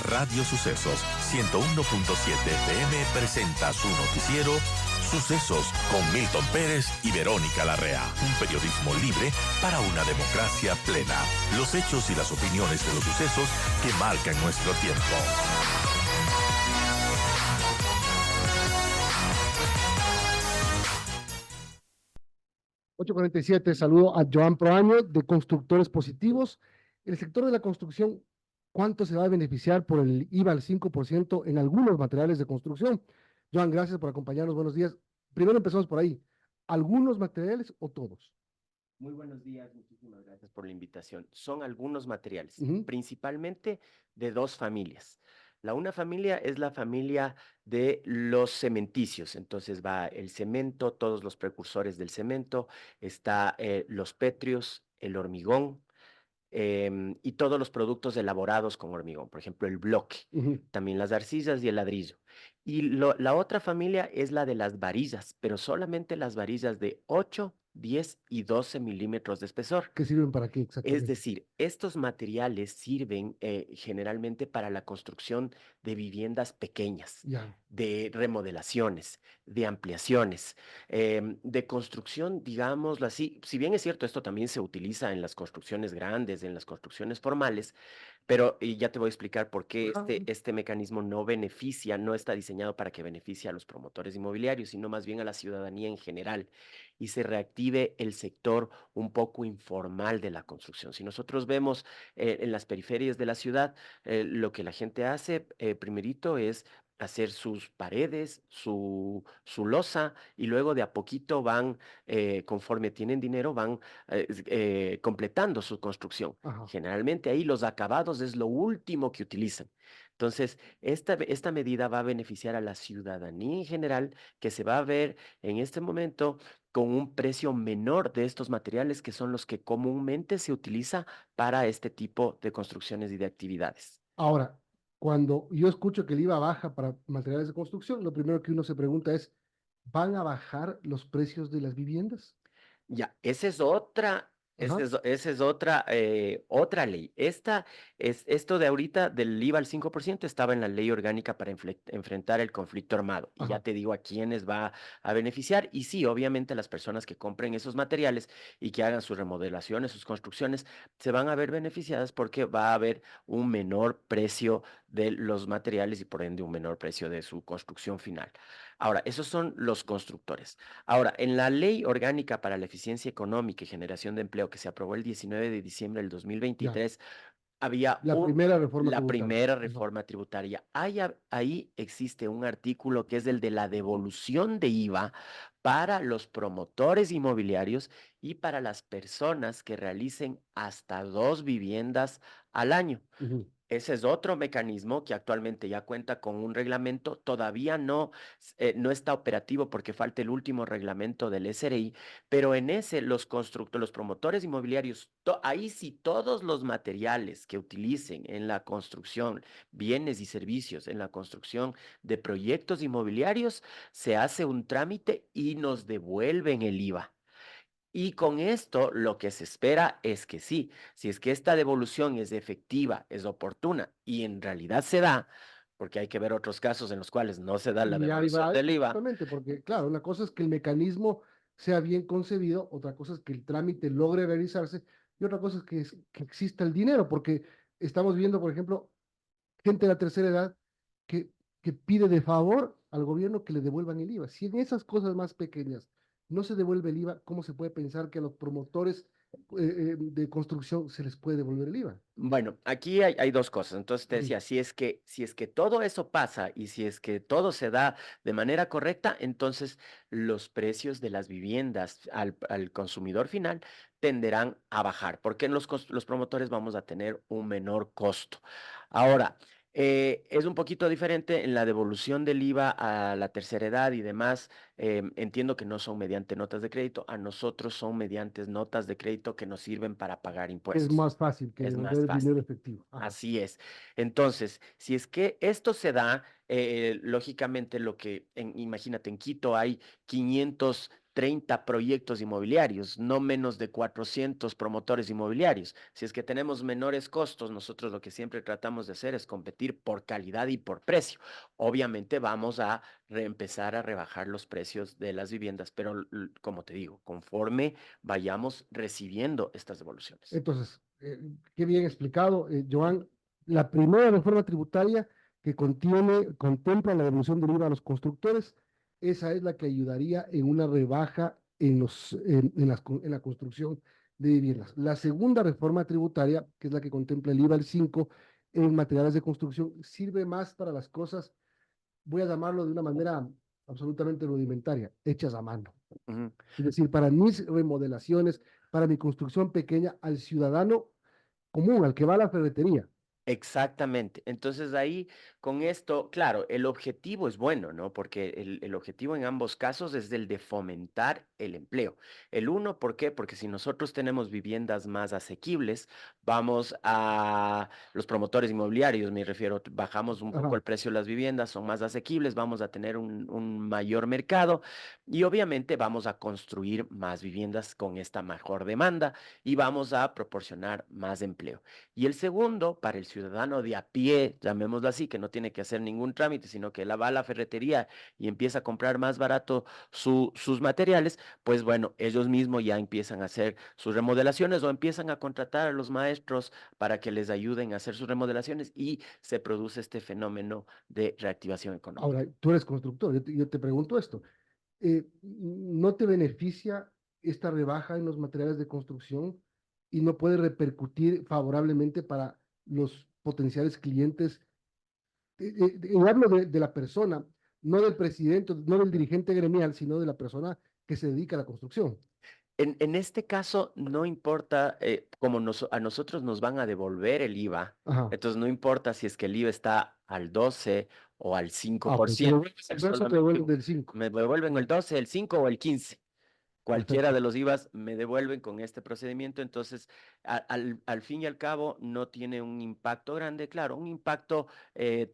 Radio Sucesos 101.7 FM presenta su noticiero Sucesos con Milton Pérez y Verónica Larrea. Un periodismo libre para una democracia plena. Los hechos y las opiniones de los sucesos que marcan nuestro tiempo. 8:47, saludo a Joan Proaño de Constructores Positivos. El sector de la construcción, ¿cuánto se va a beneficiar por el IVA al 5% en algunos materiales de construcción? Joan, gracias por acompañarnos, buenos días. Primero empezamos por ahí, ¿algunos materiales o todos? Muy buenos días, muchísimas gracias por la invitación. Son algunos materiales, Ujú. principalmente de dos familias. La una familia es la familia de los cementicios, entonces va el cemento, todos los precursores del cemento, está los pétreos, el hormigón y todos los productos elaborados con hormigón, por ejemplo, el bloque, Ujú. también las arcillas y el ladrillo. Y la otra familia es la de las varillas, pero solamente las varillas de 8, 10 y 12 milímetros de espesor. ¿Qué sirven para qué Es exactamente? decir, estos materiales sirven generalmente para la construcción de viviendas pequeñas, Ya, de remodelaciones, de ampliaciones, de construcción, digámoslo así. Si bien es cierto, esto también se utiliza en las construcciones grandes, en las construcciones formales, pero y ya te voy a explicar por qué ajá, este mecanismo no beneficia, no está diseñado para que beneficie a los promotores inmobiliarios, sino más bien a la ciudadanía en general y se reactive el sector un poco informal de la construcción. Si nosotros vemos en las periferias de la ciudad, lo que la gente hace primerito es hacer sus paredes, su losa, y luego de a poquito van, conforme tienen dinero, van completando su construcción. ajá. Generalmente ahí los acabados es lo último que utilizan. Entonces, esta medida va a beneficiar a la ciudadanía en general, que se va a ver en este momento con un precio menor de estos materiales que son los que comúnmente se utiliza para este tipo de construcciones y de actividades. Ahora, cuando yo escucho que el IVA baja para materiales de construcción, lo primero que uno se pregunta es, ¿van a bajar los precios de las viviendas? Ya, esa es otra, Ajá, esa es otra ley. Esto de ahorita del IVA al 5% estaba en la ley orgánica para enfrentar el conflicto armado. Y ya ajá. te digo a quiénes va a beneficiar. Y sí, obviamente las personas que compren esos materiales y que hagan sus remodelaciones, sus construcciones, se van a ver beneficiadas porque va a haber un menor precio de los materiales y por ende un menor precio de su construcción final. Ahora, esos son los constructores. Ahora, en la Ley Orgánica para la Eficiencia Económica y Generación de Empleo que se aprobó el 19 de diciembre del Ya, 2023, había la primera reforma la tributaria. primera Ajá. reforma tributaria. Ahí existe un artículo que es el de la devolución de IVA para los promotores inmobiliarios y para las personas que realicen hasta 2 viviendas al año. Ujú. Ese es otro mecanismo que actualmente ya cuenta con un reglamento, todavía no está operativo porque falta el último reglamento del SRI, pero en ese los promotores inmobiliarios, ahí sí todos los materiales que utilicen en la construcción, bienes y servicios, en la construcción de proyectos inmobiliarios, se hace un trámite y nos devuelven el IVA. Y con esto lo que se espera es que sí, si es que esta devolución es efectiva, es oportuna y en realidad se da, porque hay que ver otros casos en los cuales no se da la Y ahí devolución va del eso, IVA. justamente, porque claro, una cosa es que el mecanismo sea bien concebido, otra cosa es que el trámite logre realizarse y otra cosa es que exista el dinero, porque estamos viendo, por ejemplo, gente de la tercera edad que, que pide de favor al gobierno que le devuelvan el IVA. Si en esas cosas más pequeñas no se devuelve el IVA, ¿cómo se puede pensar que a los promotores de construcción se les puede devolver el IVA? Bueno, aquí hay dos cosas. Entonces te Ujú. decía, si es que todo eso pasa y si es que todo se da de manera correcta, entonces los precios de las viviendas al consumidor final tenderán a bajar, porque en los promotores vamos a tener un menor costo. Ahora, es un poquito diferente en la devolución del IVA a la tercera edad y demás. Entiendo que no son mediante notas de crédito, a nosotros son mediante notas de crédito que nos sirven para pagar Es impuestos. más fácil que Es devolver más el dinero fácil. efectivo. Ajá. Así es. Entonces, si es que esto se da, lógicamente imagínate, en Quito hay 500 30 proyectos inmobiliarios, no menos de 400 promotores inmobiliarios. Si es que tenemos menores costos, nosotros lo que siempre tratamos de hacer es competir por calidad y por precio. Obviamente vamos a empezar a rebajar los precios de las viviendas, pero como te digo, conforme vayamos recibiendo estas devoluciones. Entonces, qué bien explicado, Joan. La primera reforma tributaria que contempla la devolución del IVA a los constructores, esa es la que ayudaría en una rebaja en la construcción de viviendas. La segunda reforma tributaria, que es la que contempla el IVA al 5 en materiales de construcción, sirve más para las cosas, voy a llamarlo de una manera absolutamente rudimentaria, hechas a mano. Ujú. Es decir, para mis remodelaciones, para mi construcción pequeña, al ciudadano común, al que va a la ferretería. Exactamente. Entonces ahí con esto, claro, el objetivo es bueno, ¿no? Porque el objetivo en ambos casos es el de fomentar el empleo. El uno, ¿por qué? Porque si nosotros tenemos viviendas más asequibles, vamos a los promotores inmobiliarios, me refiero, bajamos un poco Ajá. el precio de las viviendas, son más asequibles, vamos a tener un mayor mercado y obviamente vamos a construir más viviendas con esta mejor demanda y vamos a proporcionar más empleo. Y el segundo, para el ciudadano de a pie, llamémoslo así, que no tiene que hacer ningún trámite, sino que la va a la ferretería y empieza a comprar más barato sus materiales, pues bueno, ellos mismos ya empiezan a hacer sus remodelaciones o empiezan a contratar a los maestros para que les ayuden a hacer sus remodelaciones y se produce este fenómeno de reactivación económica. Ahora, tú eres constructor, yo te pregunto esto. ¿No te beneficia esta rebaja en los materiales de construcción y no puede repercutir favorablemente para los potenciales clientes? Hablo de la persona, no del presidente, no del dirigente gremial, sino de la persona que se dedica a la construcción. En este caso, no importa, como a nosotros nos van a devolver el IVA, Ajá. entonces no importa si es que el IVA está al 12 o al cinco Ah, por ok. Te ciento, devuelven el verso, te solamente devuelven del 5. me devuelven el 12, el 5 o el 15. Cualquiera Perfecto. de los IVAs me devuelven con este procedimiento, entonces al fin y al cabo no tiene un impacto grande, claro, un impacto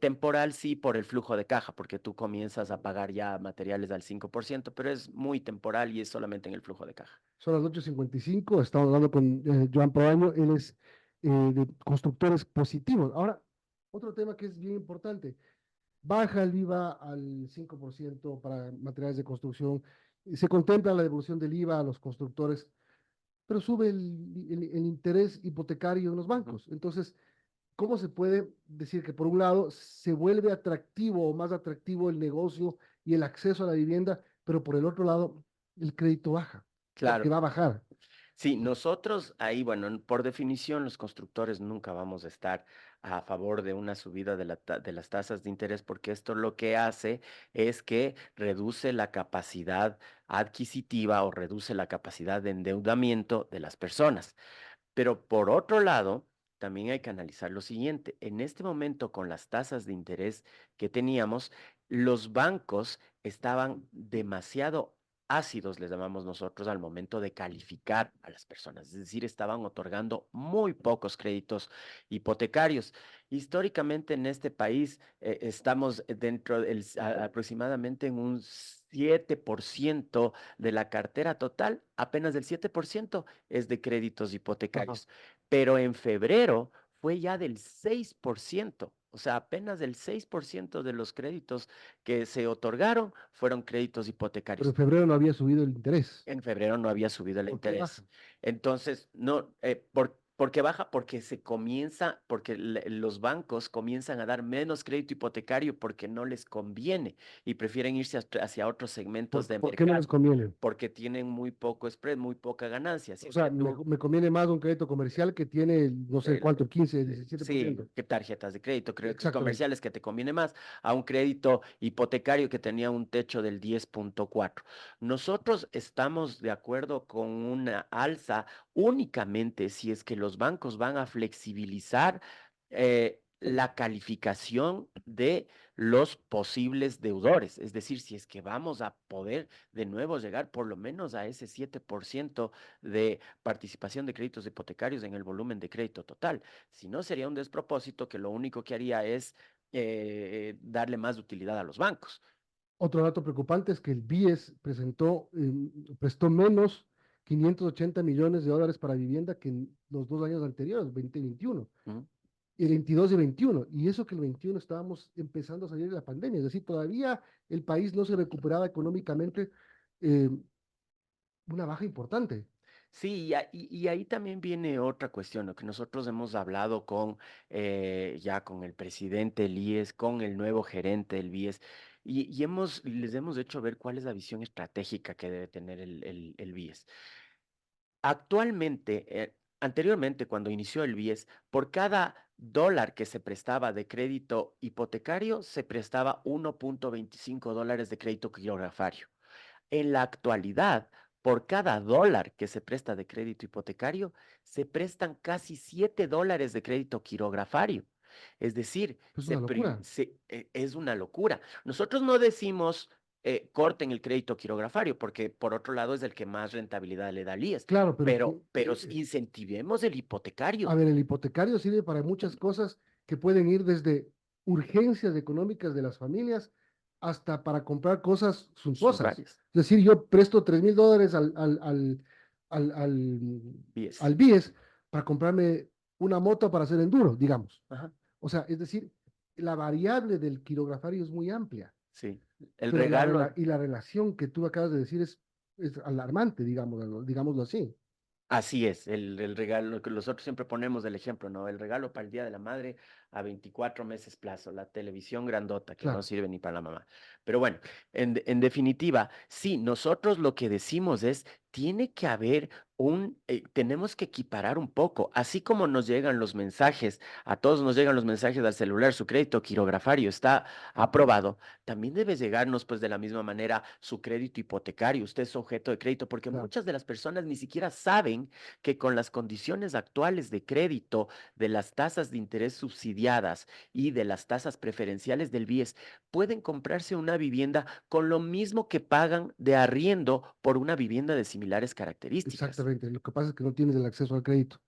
temporal sí por el flujo de caja, porque tú comienzas a pagar ya materiales al 5%, pero es muy temporal y es solamente en el flujo de caja. Son las 8:55. Estamos hablando con Joan Proaño. Él es de constructores positivos. Ahora, otro tema que es bien importante. Baja el IVA al 5% para materiales de construcción. Se contempla la devolución del IVA a los constructores, pero sube el interés hipotecario en los Ujú. bancos. Entonces, ¿cómo se puede decir que por un lado se vuelve atractivo o más atractivo el negocio y el acceso a la vivienda, pero por el otro lado el crédito baja, porque Claro. va a bajar? Sí, nosotros ahí, bueno, por definición, los constructores nunca vamos a estar a favor de una subida de las tasas de interés, porque esto lo que hace es que reduce la capacidad adquisitiva o reduce la capacidad de endeudamiento de las personas. Pero por otro lado, también hay que analizar lo siguiente. En este momento, con las tasas de interés que teníamos, los bancos estaban demasiado ácidos, les llamamos nosotros, al momento de calificar a las personas. Es decir, estaban otorgando muy pocos créditos hipotecarios. Históricamente en este país estamos dentro del aproximadamente en un 7% de la cartera total, apenas del 7% es de créditos Ajá. hipotecarios, pero en febrero fue ya del 6%, o sea, apenas del 6% de los créditos que se otorgaron fueron créditos Pero hipotecarios. en febrero no había subido el interés. En febrero no había subido el ¿Por qué baja? interés. Entonces, no, ¿por qué baja? Porque porque los bancos comienzan a dar menos crédito hipotecario porque no les conviene y prefieren irse hacia otros segmentos de ¿Por qué no les mercado conviene? porque tienen muy poco spread, muy poca ganancia. Si O es sea, que tú me conviene más un crédito comercial que tiene, no sé el- cuánto, el 15, 17%. sí, que tarjetas de crédito, créditos Exactamente. comerciales que te conviene más a un crédito hipotecario que tenía un techo del 10,4. Nosotros estamos de acuerdo con una alza únicamente si es que los bancos van a flexibilizar la calificación de los posibles deudores. Es decir, si es que vamos a poder de nuevo llegar por lo menos a ese 7% de participación de créditos hipotecarios en el volumen de crédito total. Si no, sería un despropósito que lo único que haría es darle más utilidad a los bancos. Otro dato preocupante es que el BIES prestó menos 580 millones de dólares para vivienda que en los 2 años anteriores, 2021, ¿Mm? el 22 y 21. Y eso que el 21 estábamos empezando a salir de la pandemia, es decir, todavía el país no se recuperaba económicamente, eh, una baja importante. Sí, y ahí también viene otra cuestión, lo que nosotros hemos hablado con ya con el presidente del IES, con el nuevo gerente del BIES, les hemos hecho ver cuál es la visión estratégica que debe tener el BIES. Actualmente, anteriormente, cuando inició el BIES, por cada dólar que se prestaba de crédito hipotecario, se prestaba 1.25 dólares de crédito quirografario. En la actualidad, por cada dólar que se presta de crédito hipotecario, se prestan casi 7 dólares de crédito quirografario. Es decir, Es una locura. es una locura. Nosotros no decimos corten el crédito quirografario, porque por otro lado es el que más rentabilidad le da al IES, Claro, pero pero incentivemos el a hipotecario. ver, el hipotecario sirve para muchas cosas que pueden ir desde urgencias económicas de las familias hasta para comprar cosas Son suntuosas. varios. Es decir, yo presto $3,000 al IES. BIES para comprarme una moto para hacer enduro, digamos. Ajá, O sea, es decir, la variable del quirografario es muy amplia, sí. El pero regalo. la relación que tú acabas de decir es alarmante, digámoslo así. Así es, el regalo que nosotros siempre ponemos el ejemplo, ¿no? El regalo para el Día de la Madre a 24 meses plazo, la televisión grandota que no Claro, sirve ni para la mamá. Pero bueno, en definitiva, sí, nosotros lo que decimos es, tiene que haber tenemos que equiparar un poco, así como nos llegan los mensajes, a todos nos llegan los mensajes al celular, su crédito quirografario está aprobado, también debe llegarnos pues de la misma manera su crédito hipotecario, usted es sujeto de crédito, porque claro. muchas de las personas ni siquiera saben que con las condiciones actuales de crédito, de las tasas de interés subsidiadas y de las tasas preferenciales del BIES, pueden comprarse una vivienda con lo mismo que pagan de arriendo por una vivienda de similares características. Exactamente. Lo que pasa es que no tienes el acceso al crédito.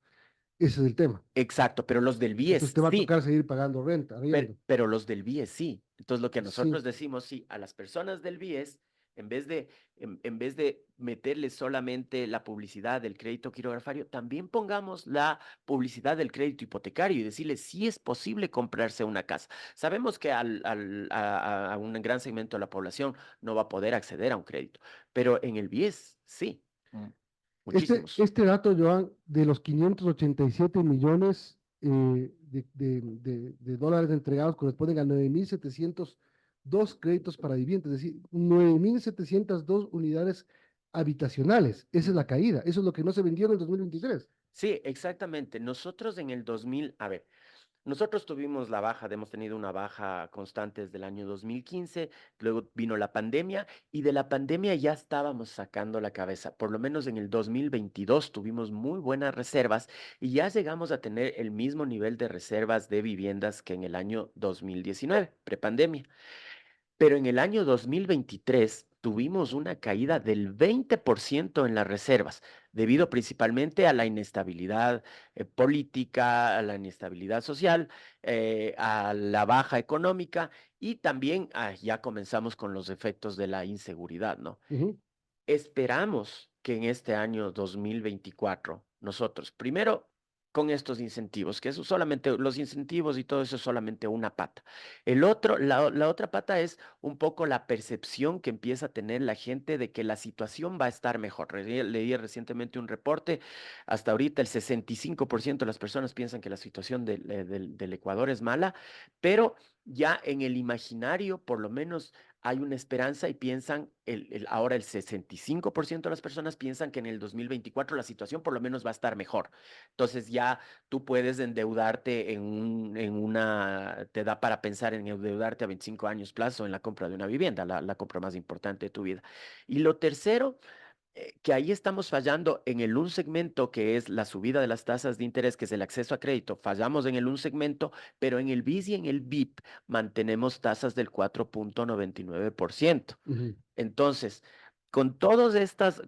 Ese es el tema. Exacto, pero los del Entonces BIES te va a sí. tocar seguir pagando renta, arriendo. Pero los del BIES sí. Entonces, lo que nosotros Sí, decimos, sí, a las personas del BIES, en vez de meterles solamente la publicidad del crédito quirografario, también pongamos la publicidad del crédito hipotecario y decirles si es posible comprarse una casa. Sabemos que a un gran segmento de la población no va a poder acceder a un crédito, pero en el BIES sí, muchísimos. este dato, Joan, de los 587 millones de dólares entregados corresponden a 9,702 créditos para vivienda, es decir, 9,702 unidades habitacionales. Esa es la caída. Eso es lo que no se vendió en el 2023. Sí, exactamente. Nosotros en el 2000, a ver, nosotros tuvimos la baja, hemos tenido una baja constante desde el año 2015, luego vino la pandemia y de la pandemia ya estábamos sacando la cabeza. Por lo menos en el 2022 tuvimos muy buenas reservas y ya llegamos a tener el mismo nivel de reservas de viviendas que en el año 2019, prepandemia. Pero en el año 2023 tuvimos una caída del 20% en las reservas, debido principalmente a la inestabilidad política, a la inestabilidad social, a la baja económica y también ya comenzamos con los efectos de la inseguridad, ¿no? Ujú. Esperamos que en este año 2024 nosotros, primero, con estos incentivos, que eso solamente, los incentivos y todo eso es solamente una pata. La otra pata es un poco la percepción que empieza a tener la gente de que la situación va a estar mejor. Leí recientemente un reporte, hasta ahorita el 65% de las personas piensan que la situación del Ecuador es mala, pero ya en el imaginario, por lo menos hay una esperanza y piensan, ahora el 65% de las personas piensan que en el 2024 la situación por lo menos va a estar mejor. Entonces ya tú puedes endeudarte te da para pensar en endeudarte a 25 años plazo en la compra de una vivienda, la compra más importante de tu vida. Y lo tercero que ahí estamos fallando en el un segmento que es la subida de las tasas de interés, que es el acceso a crédito. Fallamos en el un segmento, pero en el BIS y en el BIP mantenemos tasas del 4.99%. Ujú. Entonces, con todos estos,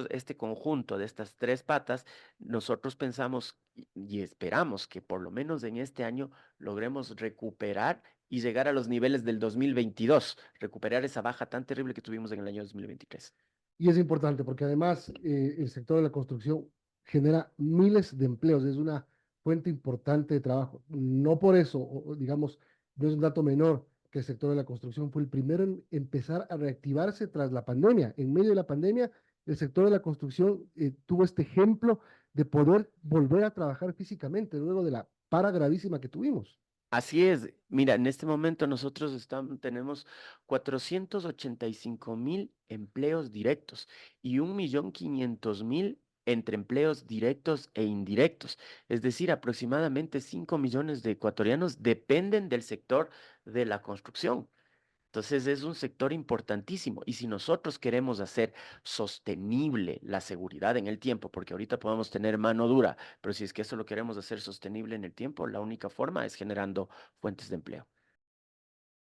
este conjunto de estas tres patas, nosotros pensamos y esperamos que por lo menos en este año logremos recuperar y llegar a los niveles del 2022, recuperar esa baja tan terrible que tuvimos en el año 2023. Y es importante porque además el sector de la construcción genera miles de empleos, es una fuente importante de trabajo. No por eso, digamos, no es un dato menor que el sector de la construcción fue el primero en empezar a reactivarse tras la pandemia. En medio de la pandemia, el sector de la construcción tuvo este ejemplo de poder volver a trabajar físicamente luego de la para gravísima que tuvimos. Así es, mira, en este momento nosotros tenemos 485.000 empleos directos y 1.500.000 entre empleos directos e indirectos. Es decir, aproximadamente 5 millones de ecuatorianos dependen del sector de la construcción. Entonces es un sector importantísimo y si nosotros queremos hacer sostenible la seguridad en el tiempo, porque ahorita podemos tener mano dura, pero si es que eso lo queremos hacer sostenible en el tiempo, la única forma es generando fuentes de empleo.